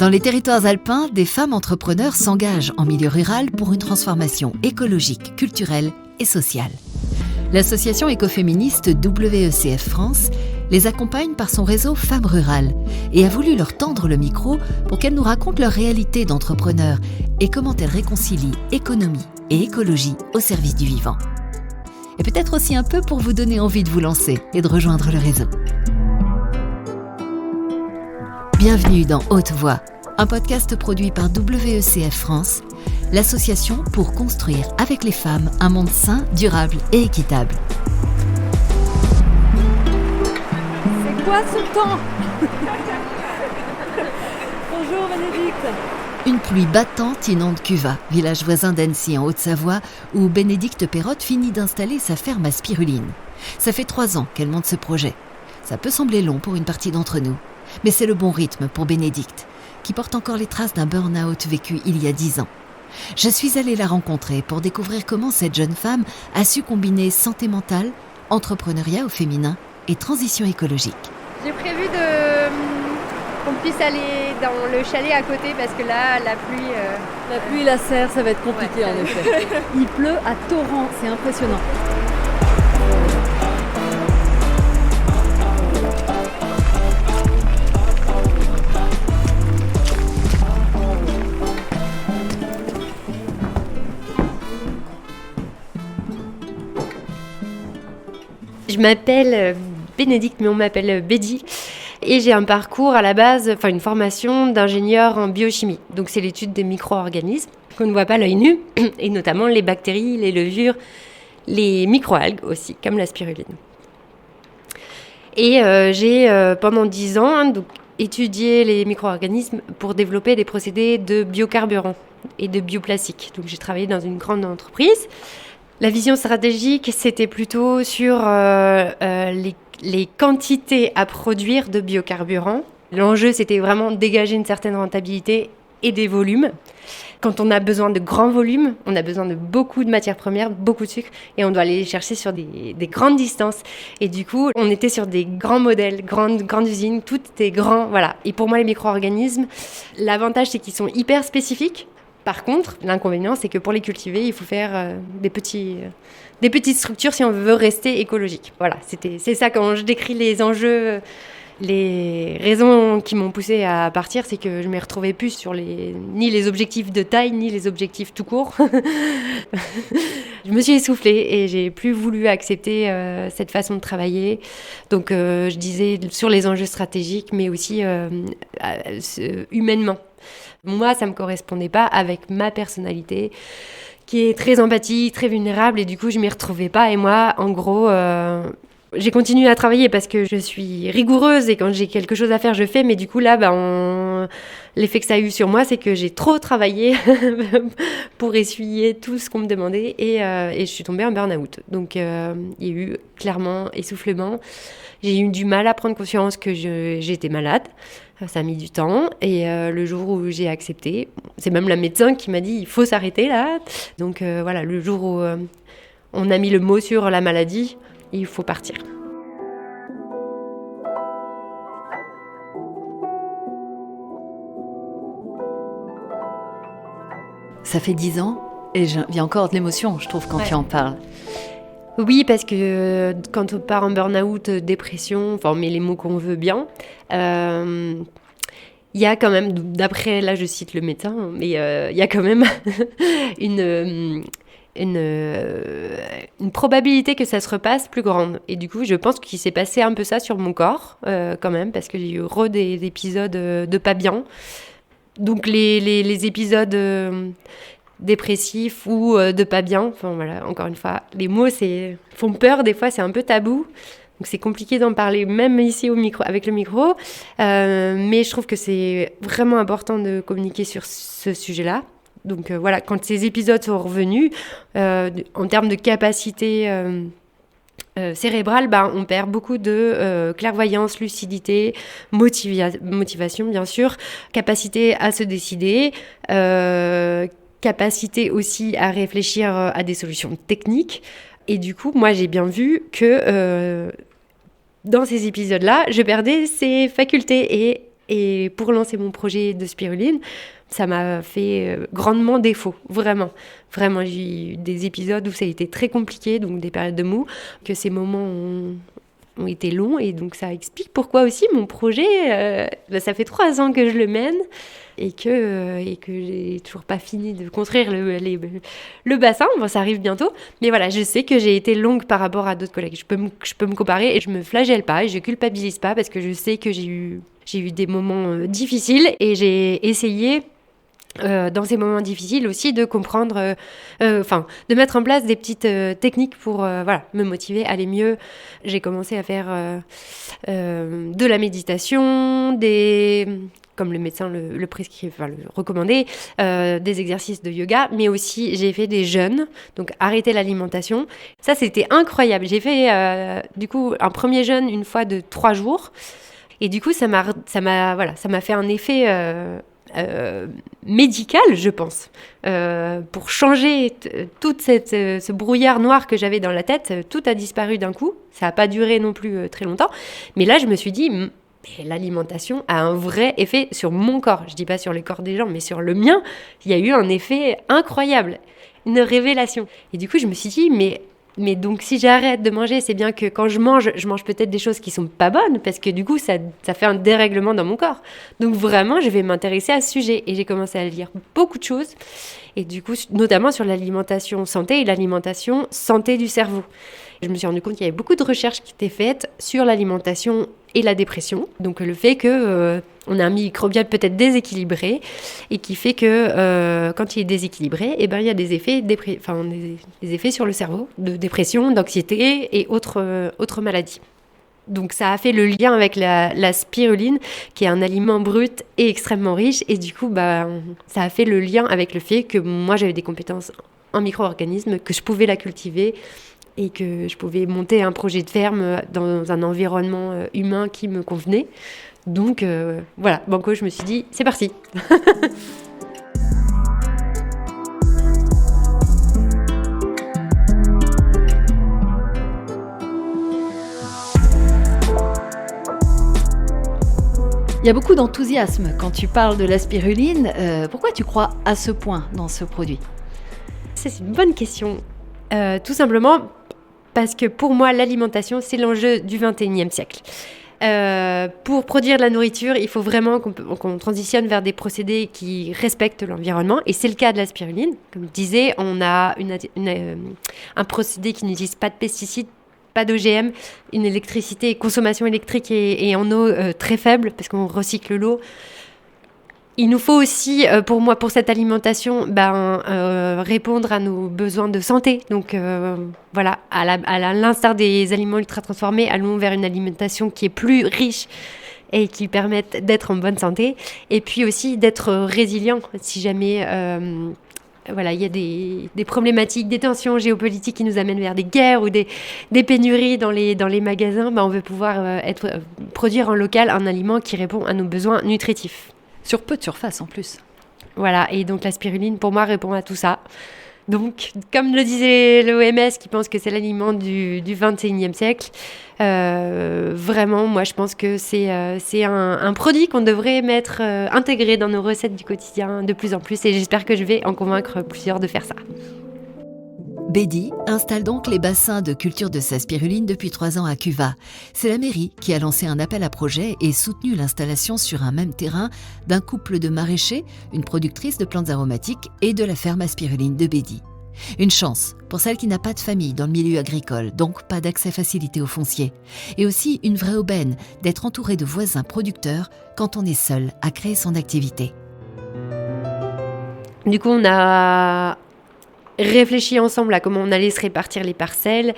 Dans les territoires alpins, des femmes entrepreneurs s'engagent en milieu rural pour une transformation écologique, culturelle et sociale. L'association écoféministe WECF France les accompagne par son réseau Femmes Rurales et a voulu leur tendre le micro pour qu'elles nous racontent leur réalité d'entrepreneurs et comment elles réconcilient économie et écologie au service du vivant. Et peut-être aussi un peu pour vous donner envie de vous lancer et de rejoindre le réseau. Bienvenue dans Haute Voix, un podcast produit par WECF France, l'association pour construire avec les femmes un monde sain, durable et équitable. C'est quoi ce temps? Bonjour Bénédicte. Une pluie battante inonde Cuvas, village voisin d'Annecy en Haute-Savoie, où Bénédicte Perrotte finit d'installer sa ferme à spiruline. Ça fait 3 ans qu'elle monte ce projet. Ça peut sembler long pour une partie d'entre nous, mais c'est le bon rythme pour Bénédicte, qui porte encore les traces d'un burn-out vécu il y a 10 ans. Je suis allée la rencontrer pour découvrir comment cette jeune femme a su combiner santé mentale, entrepreneuriat au féminin et transition écologique. J'ai prévu qu'on puisse aller dans le chalet à côté parce que là, la pluie... La pluie, la serre, ça va être compliqué en effet. Il pleut à torrent, c'est impressionnant. Je m'appelle Bénédicte, mais on m'appelle Bédi. Et j'ai un parcours à la base, une formation d'ingénieur en biochimie. Donc c'est l'étude des micro-organismes qu'on ne voit pas à l'œil nu, et notamment les bactéries, les levures, les microalgues aussi, comme la spiruline. Et j'ai pendant 10 ans étudié les micro-organismes pour développer des procédés de biocarburants et de bioplastique. Donc j'ai travaillé dans une grande entreprise. La vision stratégique, c'était plutôt sur les quantités à produire de biocarburants. L'enjeu, c'était vraiment de dégager une certaine rentabilité et des volumes. Quand on a besoin de grands volumes, on a besoin de beaucoup de matières premières, beaucoup de sucre, et on doit aller les chercher sur des grandes distances. Et du coup, on était sur des grands modèles, grandes usines, tout était grand, voilà. Et pour moi, les micro-organismes, l'avantage, c'est qu'ils sont hyper spécifiques. Par contre, l'inconvénient, c'est que pour les cultiver, il faut faire des petites structures si on veut rester écologique. Voilà, c'est ça quand je décris les enjeux, les raisons qui m'ont poussée à partir, c'est que je ne me retrouvais plus sur ni les objectifs de taille, ni les objectifs tout court. Je me suis essoufflée et j'ai plus voulu accepter cette façon de travailler. Donc, je disais sur les enjeux stratégiques, mais aussi humainement. Moi, ça ne me correspondait pas avec ma personnalité, qui est très empathique, très vulnérable, et du coup, je ne m'y retrouvais pas. Et moi, en gros, j'ai continué à travailler parce que je suis rigoureuse, et quand j'ai quelque chose à faire, je fais. Mais du coup, là, l'effet que ça a eu sur moi, c'est que j'ai trop travaillé pour essuyer tout ce qu'on me demandait, et je suis tombée en burn-out. Donc, il y a eu clairement essoufflement. J'ai eu du mal à prendre conscience que j'étais malade. Ça a mis du temps, et le jour où j'ai accepté, c'est même la médecin qui m'a dit il faut s'arrêter là. Donc voilà, le jour où on a mis le mot sur la maladie, il faut partir. Ça fait 10 ans et il y a encore de l'émotion, je trouve, quand tu en parles. Oui, parce que quand on part en burn-out, dépression, on met les mots qu'on veut bien, il y a quand même, d'après, là je cite le médecin, mais il y a quand même une probabilité que ça se repasse plus grande. Et du coup, je pense qu'il s'est passé un peu ça sur mon corps, quand même, parce que j'ai eu des épisodes de pas bien. Donc les épisodes... dépressif ou de pas bien. Voilà, encore une fois, les mots font peur, des fois c'est un peu tabou. Donc c'est compliqué d'en parler, même ici avec le micro. Mais je trouve que c'est vraiment important de communiquer sur ce sujet-là. Donc voilà, quand ces épisodes sont revenus, en termes de capacité cérébrale, on perd beaucoup de clairvoyance, lucidité, motivation bien sûr, capacité à se décider, capacité aussi à réfléchir à des solutions techniques. Et du coup, moi, j'ai bien vu que dans ces épisodes-là, je perdais ces facultés. Et pour lancer mon projet de spiruline, ça m'a fait grandement défaut, vraiment. Vraiment, j'ai eu des épisodes où ça a été très compliqué, donc des périodes de mou, que ces moments ont été longs, et donc ça explique pourquoi aussi mon projet, ça fait 3 ans que je le mène, et que j'ai toujours pas fini de construire le bassin. Bon, ça arrive bientôt, mais voilà, je sais que j'ai été longue par rapport à d'autres collègues. Je peux me comparer, et je me flagelle pas, et je culpabilise pas, parce que je sais que j'ai eu des moments difficiles, et j'ai essayé dans ces moments difficiles aussi de comprendre, de mettre en place des petites techniques pour me motiver à aller mieux. J'ai commencé à faire de la méditation, comme le médecin le prescrit, le recommandait, des exercices de yoga, mais aussi j'ai fait des jeûnes, donc arrêter l'alimentation. Ça, c'était incroyable. J'ai fait du coup un premier jeûne une fois de 3 jours, et du coup ça m'a fait un effet médical, je pense, pour changer tout ce brouillard noir que j'avais dans la tête. Tout a disparu d'un coup. Ça n'a pas duré non plus très longtemps, mais là je me suis dit, mais l'alimentation a un vrai effet sur mon corps. Je dis pas sur les corps des gens, mais sur le mien, il y a eu un effet incroyable, une révélation. Et du coup je me suis dit, mais donc si j'arrête de manger, c'est bien que quand je mange peut-être des choses qui sont pas bonnes, parce que du coup ça fait un dérèglement dans mon corps. Donc vraiment, je vais m'intéresser à ce sujet, et j'ai commencé à lire beaucoup de choses, et du coup notamment sur l'alimentation santé et l'alimentation santé du cerveau. Je me suis rendu compte qu'il y avait beaucoup de recherches qui étaient faites sur l'alimentation et la dépression. Donc le fait que on a un microbiote peut-être déséquilibré, et qui fait que quand il est déséquilibré, il y a des effets, des effets sur le cerveau, de dépression, d'anxiété et autres maladies. Donc ça a fait le lien avec la spiruline, qui est un aliment brut et extrêmement riche, et du coup ça a fait le lien avec le fait que moi j'avais des compétences en micro-organismes, que je pouvais la cultiver, et que je pouvais monter un projet de ferme dans un environnement humain qui me convenait. Donc voilà, banco, je me suis dit, c'est parti. Il y a beaucoup d'enthousiasme quand tu parles de la spiruline. Pourquoi tu crois à ce point dans ce produit ? C'est une bonne question. Tout simplement parce que pour moi, l'alimentation, c'est l'enjeu du XXIe siècle. Pour produire de la nourriture, il faut vraiment qu'on transitionne vers des procédés qui respectent l'environnement, et c'est le cas de la spiruline. Comme je disais, on a un procédé qui n'utilise pas de pesticides, pas d'OGM, une consommation électrique et en eau très faible, parce qu'on recycle l'eau. Il nous faut aussi, pour cette alimentation, répondre à nos besoins de santé. Donc voilà, à l'instar des aliments ultra transformés, allons vers une alimentation qui est plus riche et qui permette d'être en bonne santé. Et puis aussi d'être résilient si jamais il y a des problématiques, des tensions géopolitiques qui nous amènent vers des guerres ou des pénuries dans les magasins. On veut pouvoir produire en local un aliment qui répond à nos besoins nutritifs. Sur peu de surface en plus. Voilà, et donc la spiruline, pour moi, répond à tout ça. Donc, comme le disait l'OMS, qui pense que c'est l'aliment du XXIe siècle, vraiment, moi, je pense que c'est un produit qu'on devrait intégrer dans nos recettes du quotidien de plus en plus, et j'espère que je vais en convaincre plusieurs de faire ça. Bedi installe donc les bassins de culture de sa spiruline depuis 3 ans à Cuva. C'est la mairie qui a lancé un appel à projet et soutenu l'installation sur un même terrain d'un couple de maraîchers, une productrice de plantes aromatiques et de la ferme à spiruline de Bedi. Une chance pour celle qui n'a pas de famille dans le milieu agricole, donc pas d'accès facilité au foncier. Et aussi une vraie aubaine d'être entouré de voisins producteurs quand on est seul à créer son activité. Du coup, on a réfléchi ensemble à comment on allait se répartir les parcelles.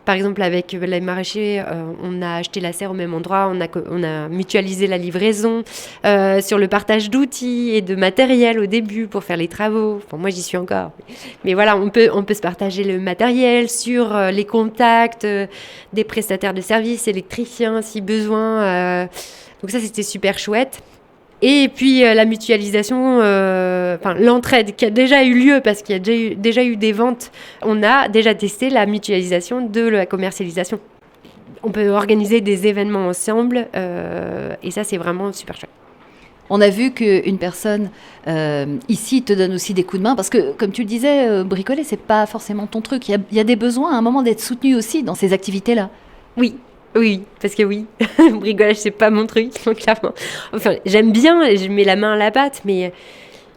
Par exemple, avec les maraîchers, on a acheté la serre au même endroit, on a mutualisé la livraison, sur le partage d'outils et de matériel au début pour faire les travaux. Enfin, moi, j'y suis encore. Mais voilà, on peut se partager le matériel sur les contacts des prestataires de services, électriciens, si besoin. Donc ça, c'était super chouette. Et puis la mutualisation, l'entraide qui a déjà eu lieu parce qu'il y a déjà eu des ventes. On a déjà testé la mutualisation de la commercialisation. On peut organiser des événements ensemble et ça, c'est vraiment super chouette. On a vu qu'une personne ici te donne aussi des coups de main, parce que, comme tu le disais, bricoler, c'est pas forcément ton truc. Il y a des besoins à un moment d'être soutenu aussi dans ces activités-là. Oui, parce que bricolage, c'est pas mon truc, clairement. Enfin, j'aime bien, je mets la main à la pâte, mais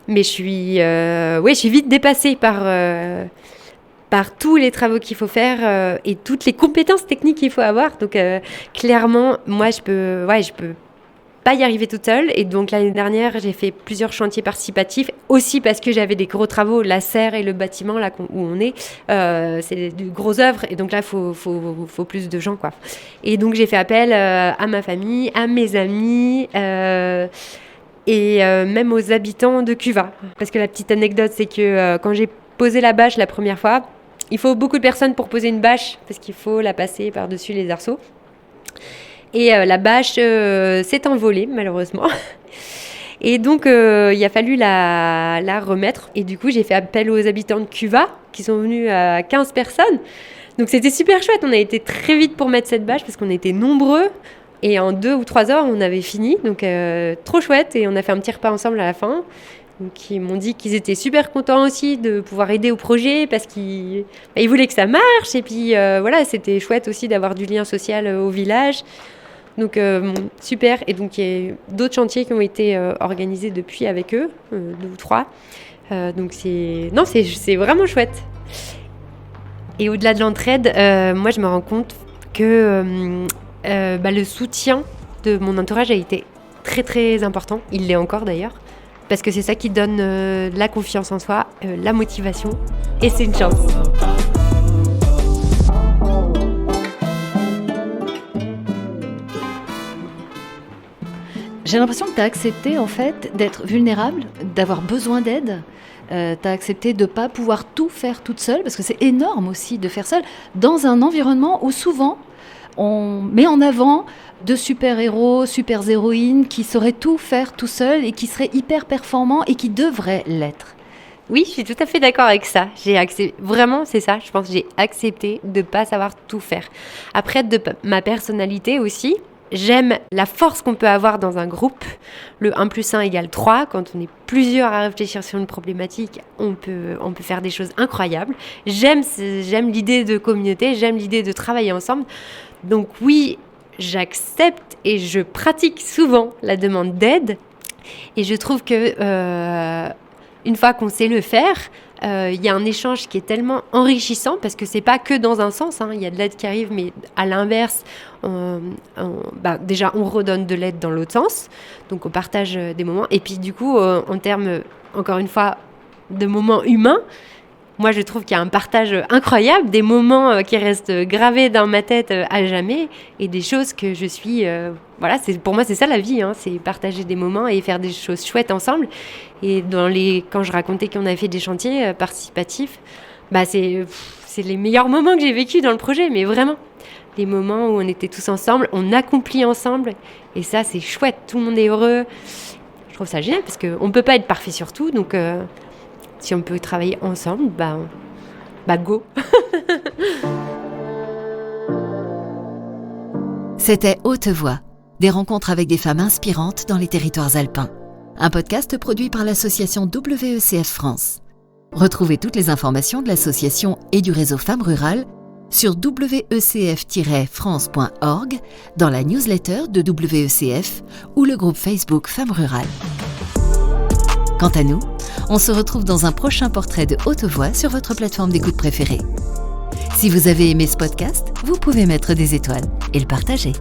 je suis vite dépassée par tous les travaux qu'il faut faire et toutes les compétences techniques qu'il faut avoir. Donc, clairement, moi, je peux pas y arriver toute seule. Et donc, l'année dernière, j'ai fait plusieurs chantiers participatifs, aussi parce que j'avais des gros travaux. La serre et le bâtiment, là, où on est, c'est de grosses œuvres. Et donc là, il faut plus de gens, quoi. Et donc, j'ai fait appel à ma famille, à mes amis... et même aux habitants de Cuvas. Parce que la petite anecdote, c'est que quand j'ai posé la bâche la première fois, il faut beaucoup de personnes pour poser une bâche, parce qu'il faut la passer par-dessus les arceaux. Et la bâche s'est envolée, malheureusement. Et donc, il a fallu la remettre. Et du coup, j'ai fait appel aux habitants de Cuvas, qui sont venus à 15 personnes. Donc, c'était super chouette. On a été très vite pour mettre cette bâche, parce qu'on était nombreux. Et en 2 ou 3 heures, on avait fini. Donc, trop chouette. Et on a fait un petit repas ensemble à la fin. Donc, ils m'ont dit qu'ils étaient super contents aussi de pouvoir aider au projet parce qu'ils voulaient que ça marche. Et puis, voilà, c'était chouette aussi d'avoir du lien social au village. Donc, super. Et donc, il y a d'autres chantiers qui ont été organisés depuis avec eux, 2 ou 3. Donc, c'est vraiment chouette. Et au-delà de l'entraide, moi, je me rends compte que le soutien de mon entourage a été très, très important. Il l'est encore, d'ailleurs. Parce que c'est ça qui donne la confiance en soi, la motivation. Et c'est une chance. J'ai l'impression que tu as accepté en fait d'être vulnérable, d'avoir besoin d'aide. Tu as accepté de ne pas pouvoir tout faire toute seule, parce que c'est énorme aussi de faire seule, dans un environnement où souvent on met en avant de super-héros, super-héroïnes qui sauraient tout faire tout seuls et qui seraient hyper performants et qui devraient l'être. Oui, je suis tout à fait d'accord avec ça. J'ai accepté, vraiment, c'est ça. Je pense que j'ai accepté de ne pas savoir tout faire. Après, de ma personnalité aussi, j'aime la force qu'on peut avoir dans un groupe. Le 1+1 = 3. Quand on est plusieurs à réfléchir sur une problématique, on peut faire des choses incroyables. J'aime l'idée de communauté, j'aime l'idée de travailler ensemble. Donc oui, j'accepte et je pratique souvent la demande d'aide. Et je trouve que une fois qu'on sait le faire, il y a un échange qui est tellement enrichissant parce que c'est pas que dans un sens. Il y a de l'aide qui arrive, mais à l'inverse, déjà on redonne de l'aide dans l'autre sens. Donc on partage des moments. Et puis du coup, en termes, encore une fois, de moments humains, moi, je trouve qu'il y a un partage incroyable, des moments qui restent gravés dans ma tête à jamais et des choses que je suis... pour moi, c'est ça la vie, c'est partager des moments et faire des choses chouettes ensemble. Et quand je racontais qu'on avait fait des chantiers participatifs, c'est les meilleurs moments que j'ai vécus dans le projet, mais vraiment. Les moments où on était tous ensemble, on accomplit ensemble et ça, c'est chouette, tout le monde est heureux. Je trouve ça génial parce qu'on ne peut pas être parfait sur tout, donc... si on peut travailler ensemble, go. C'était Haute Voix, des rencontres avec des femmes inspirantes dans les territoires alpins. Un podcast produit par l'association WECF France. Retrouvez toutes les informations de l'association et du réseau Femmes Rurales sur wecf-france.org, dans la newsletter de WECF ou le groupe Facebook Femmes Rurales. Quant à nous, on se retrouve dans un prochain portrait de Haute Voix sur votre plateforme d'écoute préférée. Si vous avez aimé ce podcast, vous pouvez mettre des étoiles et le partager.